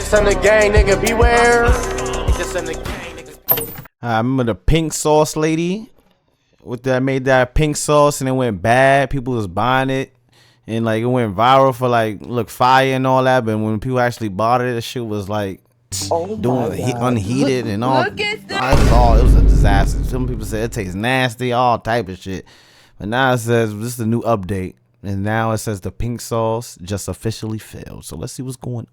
Just in the gang, nigga, beware. Just in the gang, nigga. I remember the pink sauce lady with that made that pink sauce and it went bad. People was buying it and like it went viral for like look fire and all that. But when people actually bought it, the shit was like unheated and all. It was a disaster. Some people said it tastes nasty, all type of shit. But now it says this is the new update, and now it says the pink sauce just officially failed. So let's see what's going on.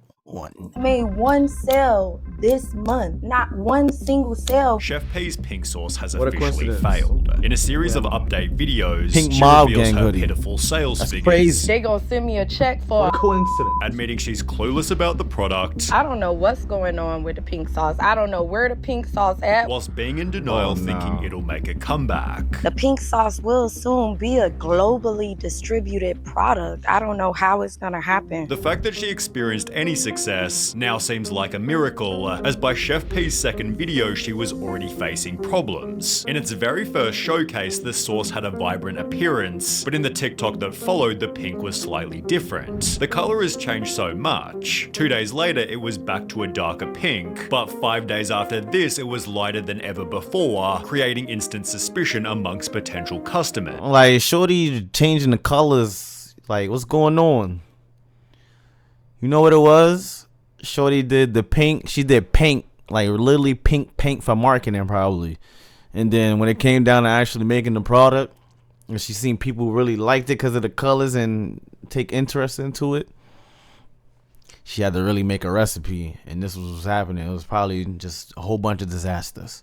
Made one sale this month, not one single sale. Chef P's pink sauce has officially failed. In a series of update videos, Pink she Mob reveals Gang her hoodie. pitiful sales figures. Crazy. They gonna send me a check for Coincidence. Admitting she's clueless about the product, I don't know what's going on with the pink sauce. I don't know where the pink sauce at. whilst being in denial, thinking it'll make a comeback. The pink sauce will soon be a globally distributed product. I don't know how it's gonna happen. The fact that she experienced any success now seems like a miracle, as by Chef P's second video she was already facing problems. In its very first showcase, the sauce had a vibrant appearance, but in the TikTok that followed, the pink was slightly different. The color has changed so much. 2 days later, it was back to a darker pink, but 5 days after this, it was lighter than ever before, creating instant suspicion amongst potential customers. Like shorty changing the colors. Like what's going on? You know what it was? Shorty did the pink. She did pink, like literally pink for marketing probably. And then when it came down to actually making the product, and she seen people really liked it because of the colors and take interest into it, she had to really make a recipe, and this was what's happening. It was probably just a whole bunch of disasters.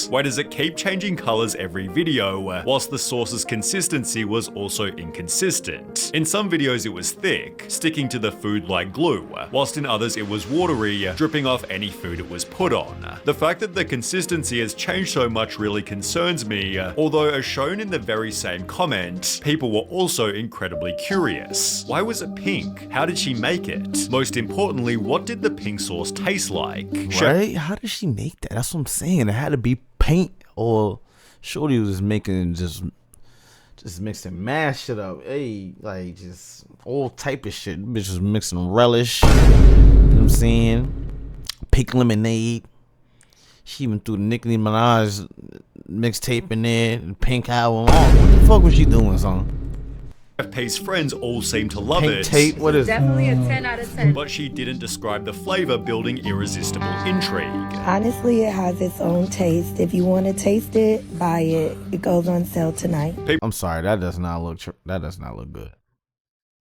Why does it keep changing colors every video, whilst the sauce's consistency was also inconsistent? In some videos it was thick, sticking to the food like glue, whilst in others it was watery, dripping off any food it was put on. The fact that the consistency has changed so much really concerns me, although as shown in the very same comment, people were also incredibly curious. Why was it pink? How did she make it? Most importantly, what did the pink sauce taste like? Right? How did she make that? That's what I'm saying. It had to be paint, or shorty was making just mixing mash shit up. Hey, like just all type of shit. Bitch was mixing relish. You know what I'm saying? Pink lemonade. She even threw the Nicki Minaj mixtape in there, the pink album. Oh, what the fuck was she doing, son? Chef P's friends all seem to love Pink it. tape, what is it? Definitely a 10 out of 10. But she didn't describe the flavor, building irresistible intrigue. Honestly, it has its own taste. If you want to taste it, buy it. It goes on sale tonight. I'm sorry, that does not look good.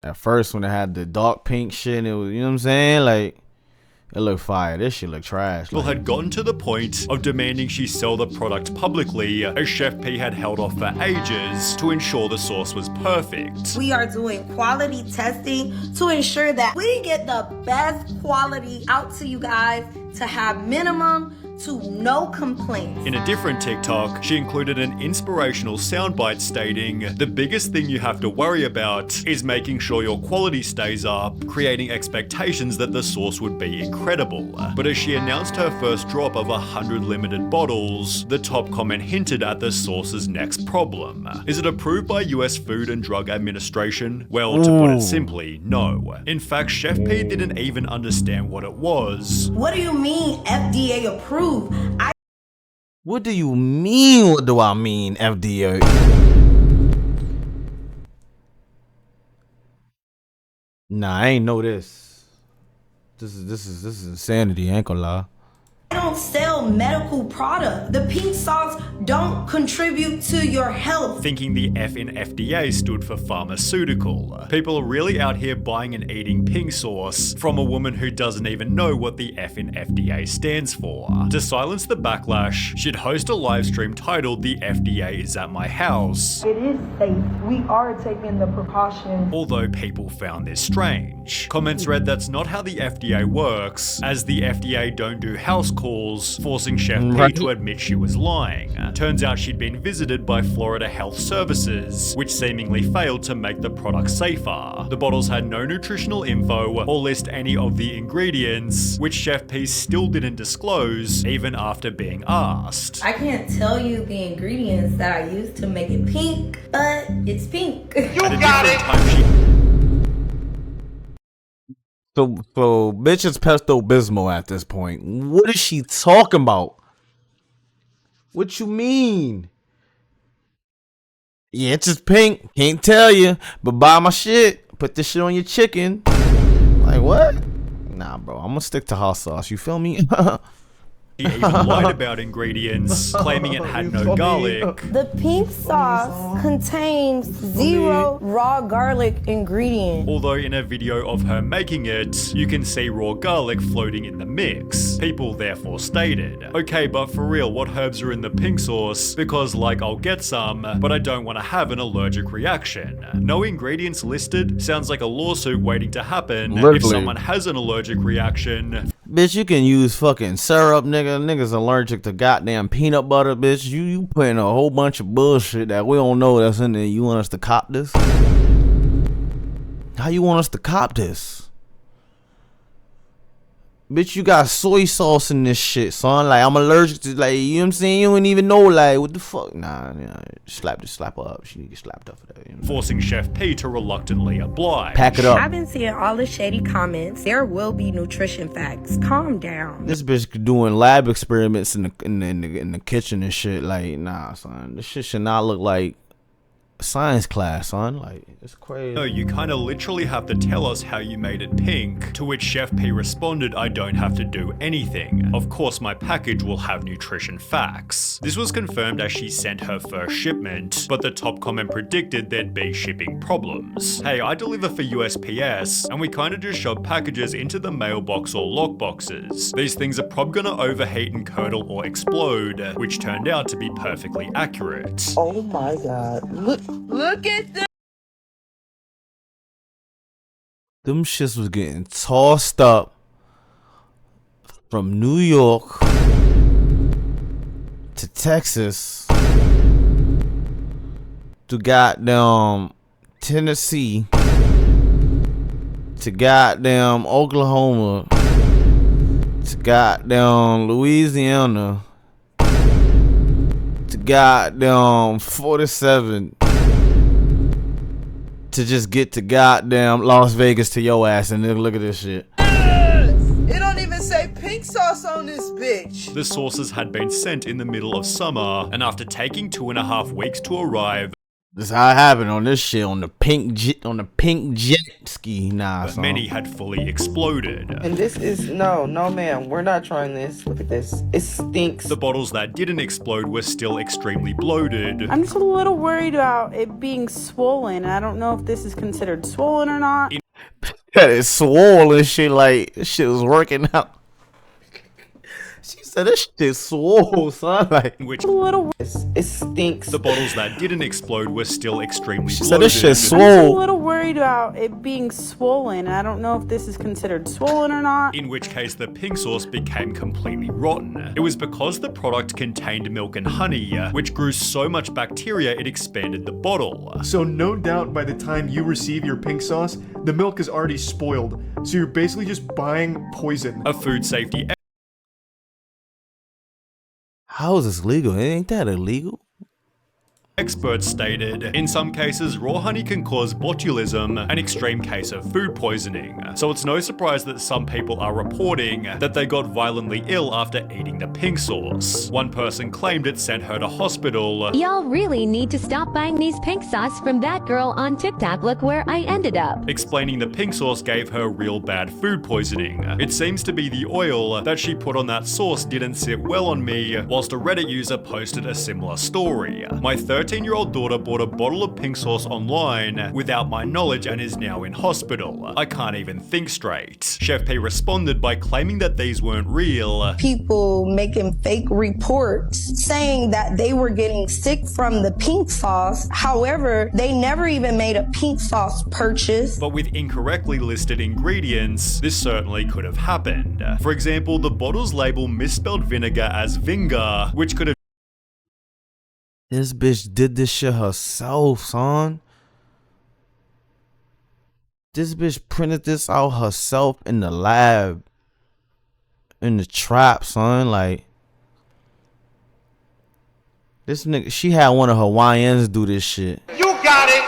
At first, when it had the dark pink shit, it was, you know what I'm saying, like it looked fire. This shit looked trash. People had gotten to the point of demanding she sell the product publicly, as Chef P had held off for ages to ensure the sauce was perfect. We are doing quality testing to ensure that we get the best quality out to you guys to have minimum to no complaints. In a different TikTok, she included an inspirational soundbite stating, "The biggest thing you have to worry about is making sure your quality stays up," creating expectations that the sauce would be incredible. But as she announced her first drop of 100 limited bottles, the top comment hinted at the sauce's next problem. Is it approved by US Food and Drug Administration? Well, to put it simply, no. In fact, Chef P didn't even understand what it was. What do you mean FDA approved? What do you mean? What do I mean, FDA? Nah, I ain't know this. This is insanity. I ain't gonna lie. I don't sell medical product. The pink sauce don't contribute to your health. Thinking the F in FDA stood for pharmaceutical. People are really out here buying and eating pink sauce from a woman who doesn't even know what the F in FDA stands for. To silence the backlash, she'd host a live stream titled "The FDA is at my house." It is safe. We are taking the precautions. Although people found this strange. Comments read that's not how the FDA works, as the FDA don't do house calls, forcing Chef P to admit she was lying. Turns out she'd been visited by Florida Health Services, which seemingly failed to make the product safer. The bottles had no nutritional info or list any of the ingredients, which Chef P still didn't disclose even after being asked. I can't tell you the ingredients that I used to make it pink, but it's pink. You got it. So bitch is Pesto Bismol at this point. What is she talking about? What you mean? Yeah, it's just pink. Can't tell you, but buy my shit. Put this shit on your chicken. Like what? Nah, bro. I'm gonna stick to hot sauce. You feel me? He even lied about ingredients, claiming it had no garlic. The pink sauce contains 0 raw garlic ingredient. Although in a video of her making it, you can see raw garlic floating in the mix. People therefore stated, okay, but for real, what herbs are in the pink sauce? Because like, I'll get some, but I don't want to have an allergic reaction. No ingredients listed sounds like a lawsuit waiting to happen if someone has an allergic reaction. Bitch, you can use fucking syrup, nigga. Niggas allergic to goddamn peanut butter, bitch. You putting a whole bunch of bullshit that we don't know that's in there. You want us to cop this? How you want us to cop this? Bitch, you got soy sauce in this shit, son. Like, I'm allergic to, like, you know what I'm saying? You don't even know, like, what the fuck? Nah, slap her up. She get slapped up for that. You know? Forcing Chef P to reluctantly oblige. Pack it up. I've been seeing all the shady comments. There will be nutrition facts. Calm down. This bitch doing lab experiments in the kitchen and shit. Like, nah, son. This shit should not look like science class, son. Like, it's crazy. No, you kinda literally have to tell us how you made it pink. To which Chef P responded, I don't have to do anything. Of course, my package will have nutrition facts. This was confirmed as she sent her first shipment, but the top comment predicted there'd be shipping problems. Hey, I deliver for USPS, and we kinda just shove packages into the mailbox or lockboxes. These things are probably gonna overheat and curdle or explode, which turned out to be perfectly accurate. Oh my god. Look at that. Them shits was getting tossed up from New York to Texas to goddamn Tennessee to goddamn Oklahoma to goddamn Louisiana to goddamn 47 to just get to goddamn Las Vegas to your ass. And then look at this shit. It don't even say pink sauce on this bitch. The sauces had been sent in the middle of summer, and after taking 2.5 weeks to arrive, This is how it happened on this shit, on the pink jet ski. Nah, but many had fully exploded. And this is, no ma'am, we're not trying this. Look at this, it stinks. The bottles that didn't explode were still extremely bloated. I'm just a little worried about it being swollen. I don't know if this is considered swollen or not. That is swole and shit, like, this shit was working out. She said this shit swole, son. Like, Which it stinks. the bottles that didn't explode were still extremely she bloated. said this shit I'm just a swole. little worried about it being swollen. I don't know if this is considered swollen or not. In which case the pink sauce became completely rotten. It was because the product contained milk and honey, which grew so much bacteria it expanded the bottle. So no doubt by the time you receive your pink sauce, the milk is already spoiled. So you're basically just buying poison. A food safety How is this legal? Ain't that illegal? experts stated, in some cases, raw honey can cause botulism, an extreme case of food poisoning. So it's no surprise that some people are reporting that they got violently ill after eating the pink sauce. One person claimed it sent her to hospital. Y'all really need to stop buying these pink sauce from that girl on TikTok. Look where I ended up. Explaining the pink sauce gave her real bad food poisoning. It seems to be the oil that she put on that sauce didn't sit well on me, whilst a Reddit user posted a similar story. My 13-year-old daughter bought a bottle of pink sauce online without my knowledge and is now in hospital. I can't even think straight. Chef P responded by claiming that these weren't real. People making fake reports saying that they were getting sick from the pink sauce. However, they never even made a pink sauce purchase. But with incorrectly listed ingredients, this certainly could have happened. For example, the bottle's label misspelled vinegar as vinger, which could have This bitch did this shit herself, son. This bitch printed this out herself in the lab. In the trap, son. Like, this nigga, she had one of her YNs do this shit. You got it.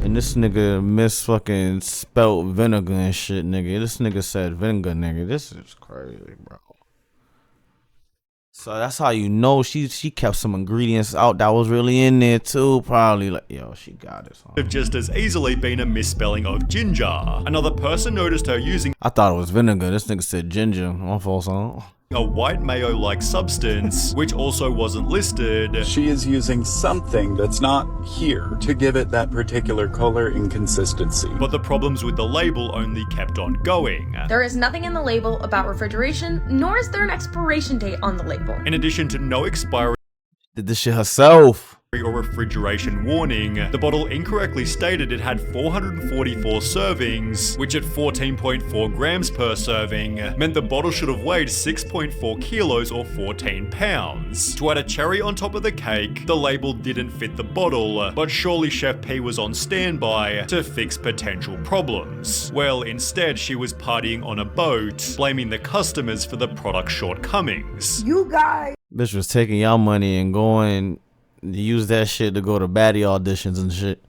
And And this nigga fucking spelt vinegar and shit, nigga. This nigga said vinegar, nigga. This is crazy, bro. So that's how you know she kept some ingredients out that was really in there too. Probably like, yo, she got it. Have just as easily been a misspelling of ginger. Another person noticed her using I thought it was vinegar. This nigga said ginger. My fault, son. a white mayo-like substance, which also wasn't listed. She is using something that's not here to give it that particular color inconsistency. But the problems with the label only kept on going. There is nothing in the label about refrigeration, nor is there an expiration date on the label. In addition to no expiry Did this shit herself. or refrigeration warning, the bottle incorrectly stated it had 444 servings, which at 14.4 grams per serving meant the bottle should have weighed 6.4 kilos or 14 pounds. To add a cherry on top of the cake, the label didn't fit the bottle, but surely Chef P was on standby to fix potential problems. Well, instead she was partying on a boat, blaming the customers for the product's shortcomings. You guys. Bitch was taking y'all money and going to use that shit to go to baddie auditions and shit.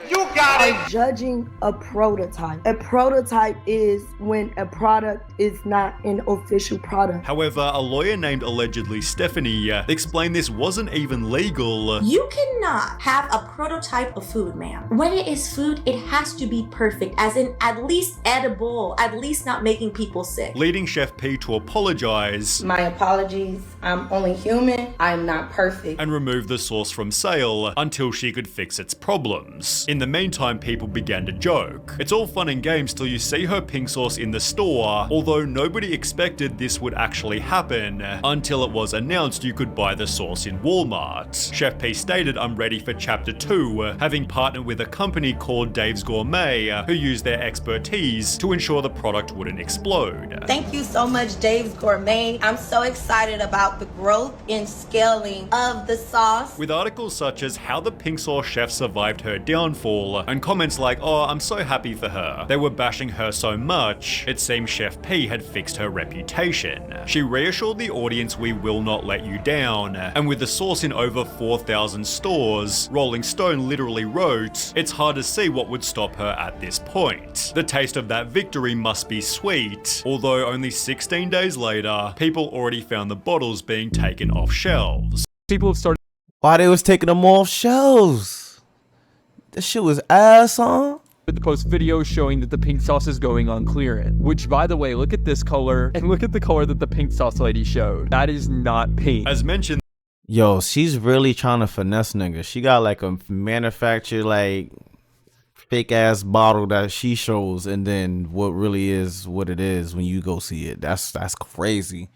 Are judging a prototype. A prototype is when a product is not an official product. However, a lawyer named allegedly Stephanie explained this wasn't even legal. You cannot have a prototype of food, ma'am. When it is food, it has to be perfect, as in at least edible, at least not making people sick. Leading Chef P to apologize My apologies. I'm only human. I'm not perfect. and remove the sauce from sale until she could fix its problems. In the meantime, people began to joke. It's all fun and games till you see her pink sauce in the store, although nobody expected this would actually happen until it was announced you could buy the sauce in Walmart. Chef P stated, "I'm ready for chapter 2, having partnered with a company called Dave's Gourmet, who used their expertise to ensure the product wouldn't explode." Thank you so much, Dave's Gourmet. I'm so excited about the growth and scaling of the sauce. With articles such as how the pink sauce chef survived her downfall, and comments like, "Oh, I'm so happy for her," they were bashing her so much, it seems Chef P had fixed her reputation. She reassured the audience, "We will not let you down," and with the sauce in over 4,000 stores, Rolling Stone literally wrote, "It's hard to see what would stop her at this point. The taste of that victory must be sweet," although only 16 days later, people already found the bottles being taken off shelves. People have started. Why they was taking them off shelves? This shit was ass, huh? The post video showing that the pink sauce is going on clearance, which, by the way, look at this color and look at the color that the pink sauce lady showed. That is not pink. As mentioned, Yo, she's really trying to finesse niggas. She got like a manufactured like fake ass bottle that she shows, and then what really is what it is when you go see it. That's crazy.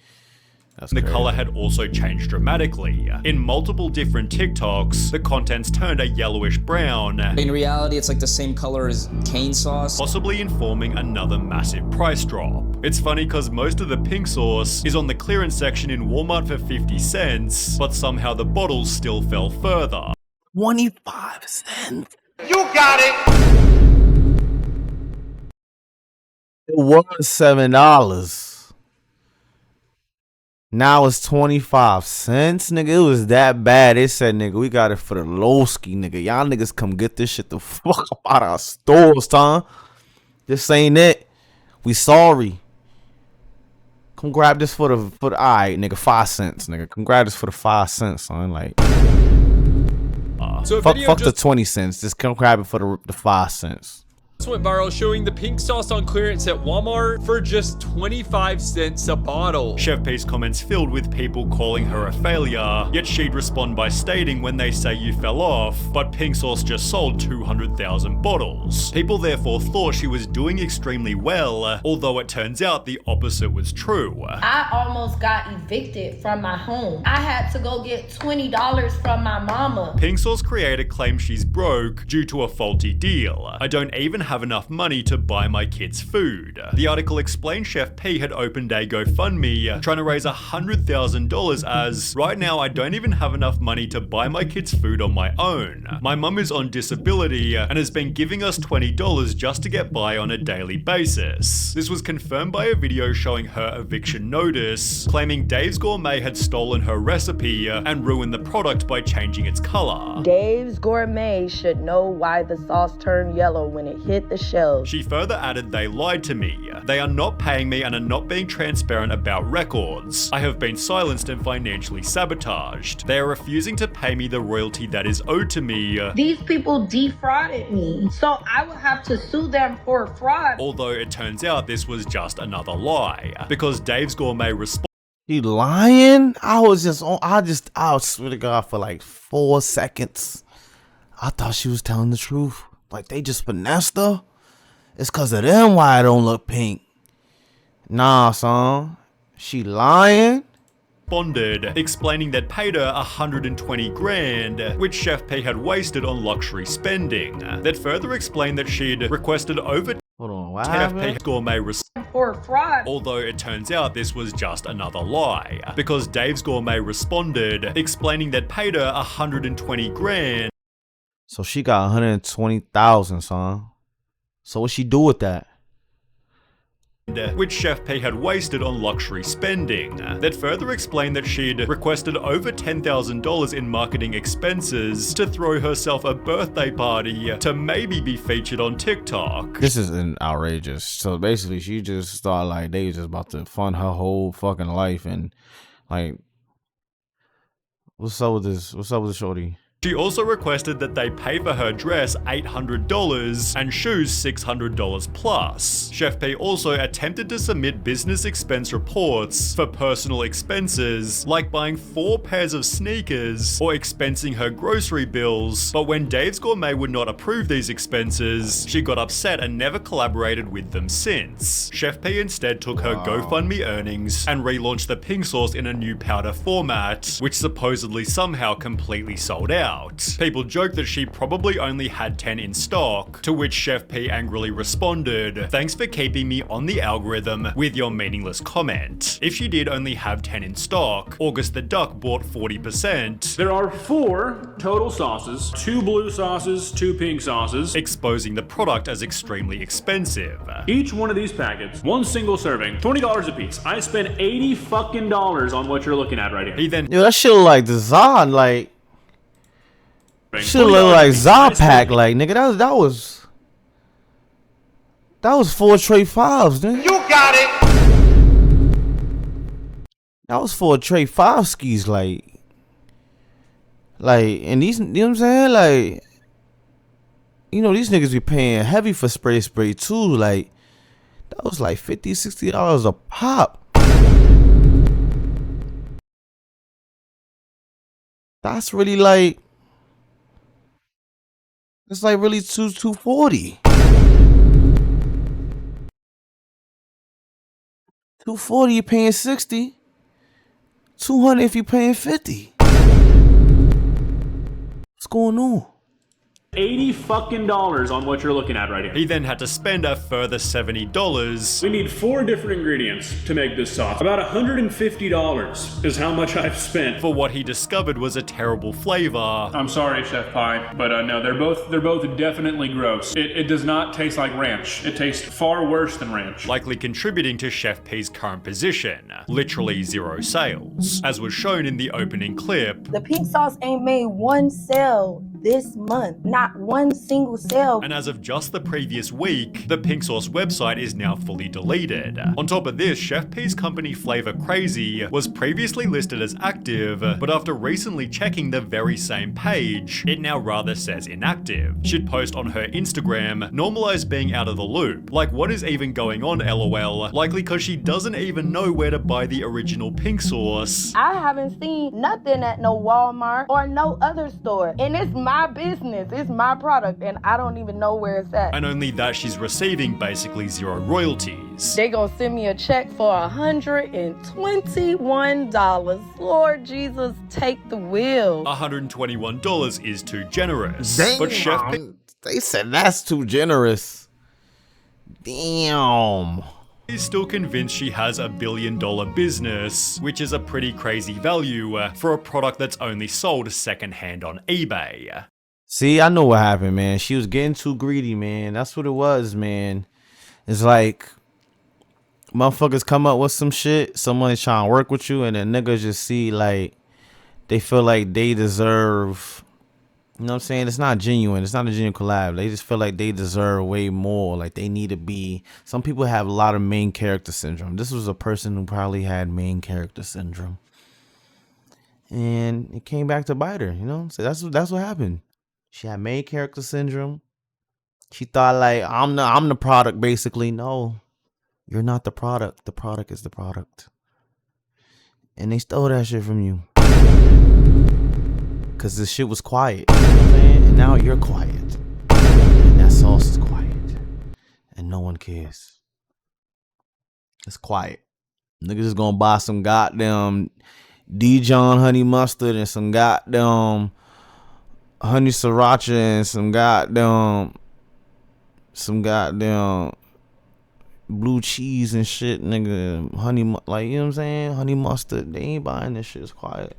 the color had also changed dramatically. In multiple different TikToks, the contents turned a yellowish brown. In reality, it's like the same color as cane sauce, possibly informing another massive price drop. It's funny because most of the pink sauce is on the clearance section in Walmart for 50 cents, but somehow the bottles still fell further. 25 cents. You got it. It was $7. Now it's 25 cents, nigga. It was that bad. They said, nigga, we got it for the low-ski, nigga. Y'all niggas come get this shit the fuck up out of our stores, huh? This ain't it. We sorry. Come grab this for the alright, nigga, 5 cents, nigga. Come grab this for the 5 cents, son. Like, so fuck the 20 cents. Just come grab it for the 5 cents. This went viral showing the pink sauce on clearance at Walmart for just 25 cents a bottle. Chef P's comments filled with people calling her a failure, yet she'd respond by stating, when they say you fell off, but pink sauce just sold 200,000 bottles. People therefore thought she was doing extremely well, although it turns out the opposite was true. I almost got evicted from my home. I had to go get $20 from my mama. Pink sauce creator claims she's broke due to a faulty deal. I don't even have enough money to buy my kids food. The article explained Chef P had opened a GoFundMe trying to raise $100,000 as, right now I don't even have enough money to buy my kids food on my own. My mum is on disability and has been giving us $20 just to get by on a daily basis. This was confirmed by a video showing her eviction notice, claiming Dave's Gourmet had stolen her recipe and ruined the product by changing its color. Dave's Gourmet should know why the sauce turned yellow when it hit the shelves. She further added they lied to me. They are not paying me and are not being transparent about records. I have been silenced and financially sabotaged. They are refusing to pay me the royalty that is owed to me. These people defrauded me, so I will have to sue them for fraud. Although it turns out this was just another lie, because Dave's Gourmet responded. He lying? I swear to God, for like 4 seconds, I thought she was telling the truth. Like they just finessed her. It's cause of them why I don't look pink. Nah, son. She lying? Responded, explaining that paid her 120 grand, which Chef P had wasted on luxury spending. That further explained that she'd requested over Hold on, what Chef P happened? Gourmet for fraud. Although it turns out this was just another lie, because Dave's Gourmet responded, explaining that paid her 120 grand. So she got 120,000, son. So what she do with that? Which Chef P had wasted on luxury spending. That further explained that she'd requested over $10,000 in marketing expenses to throw herself a birthday party to maybe be featured on TikTok. This is outrageous. So basically, she just thought like they was just about to fund her whole fucking life and like, what's up with this? What's up with this shorty? She also requested that they pay for her dress $800 and shoes $600 plus. Chef P also attempted to submit business expense reports for personal expenses, like buying 4 pairs of sneakers or expensing her grocery bills, but when Dave's Gourmet would not approve these expenses, she got upset and never collaborated with them since. Chef P instead took her GoFundMe earnings and relaunched the pink sauce in a new powder format, which supposedly somehow completely sold out. People joke that she probably only had 10 in stock, to which Chef P angrily responded, "Thanks for keeping me on the algorithm with your meaningless comment. If she did only have 10 in stock, August the Duck bought 40%. There are 4 total sauces, 2 blue sauces, 2 pink sauces, exposing the product as extremely expensive. Each one of these packets, 1 single serving, $20 a piece. I spent $80 fucking on what you're looking at right here. He then, yo, that shit look like the Zod, like. Shit look like Zapac, like nigga. That was 4 tray 5s, nigga. You got it. That was 4 tray 5 skis, like, and these, you know what I'm saying, like, you know, these niggas be paying heavy for spray too, like, that was like $50, $60 a pop. That's really like. It's like really $240. $240 you're paying $60. $200 if you're paying $50. What's going on? $80 fucking on what you're looking at right here. He then had to spend a further $70. We need 4 different ingredients to make this sauce. About $150 is how much I've spent for what he discovered was a terrible flavor. I'm sorry, Chef Pie, but no, they're both definitely gross. It does not taste like ranch. It tastes far worse than ranch. Likely contributing to Chef P's current position, literally 0 sales, as was shown in the opening clip. The pink sauce ain't made 1 sale this month. Not 1 single sale. And as of just the previous week, the pink sauce website is now fully deleted. On top of this, Chef P's company Flavor Crazy was previously listed as active, but after recently checking the very same page, it now rather says inactive. She'd post on her Instagram, "Normalize being out of the loop. Like, what is even going on, LOL?" Likely because she doesn't even know where to buy the original pink sauce. I haven't seen nothing at no Walmart or no other store. And it's my business. It's my product. And I don't even know where it's at. And only that she's receiving basically 0 royalties. They gonna send me a check for $121. Lord Jesus, take the wheel. $121 is too generous. Damn, but Chef P they said that's too generous. Damn. Is still convinced she has $1 billion business, which is a pretty crazy value for a product that's only sold secondhand on eBay. See, I know what happened, man. She was getting too greedy, man. That's what it was, man. It's like motherfuckers come up with some shit, someone's trying to work with you, and then niggas just see like they feel like they deserve, you know what I'm saying? It's not genuine. It's not a genuine collab. They just feel like they deserve way more. Like they need to be. Some people have a lot of main character syndrome. This was a person who probably had main character syndrome, and it came back to bite her. You know, so that's what happened. She had main character syndrome. She thought like I'm the product. Basically, no, you're not the product. The product is the product, and they stole that shit from you. Cause this shit was quiet, you know what I'm saying? And now you're quiet, and that sauce is quiet, and no one cares. It's quiet. Niggas just gonna buy some goddamn Dijon honey mustard and some goddamn honey sriracha and some goddamn blue cheese and shit, nigga. Like, you know what I'm saying? Honey mustard. They ain't buying this shit. It's quiet.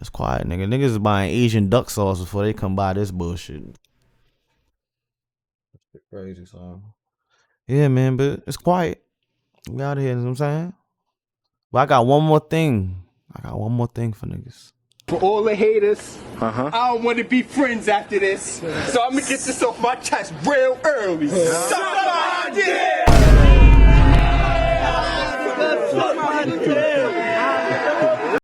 It's quiet, nigga. Niggas is buying Asian duck sauce before they come buy this bullshit. That's crazy, son. Yeah, man, but it's quiet. We out here, you know what I'm saying? But I got one more thing. for niggas. For all the haters, I don't want to be friends after this. So I'm going to get this off my chest real early. Suck my dick!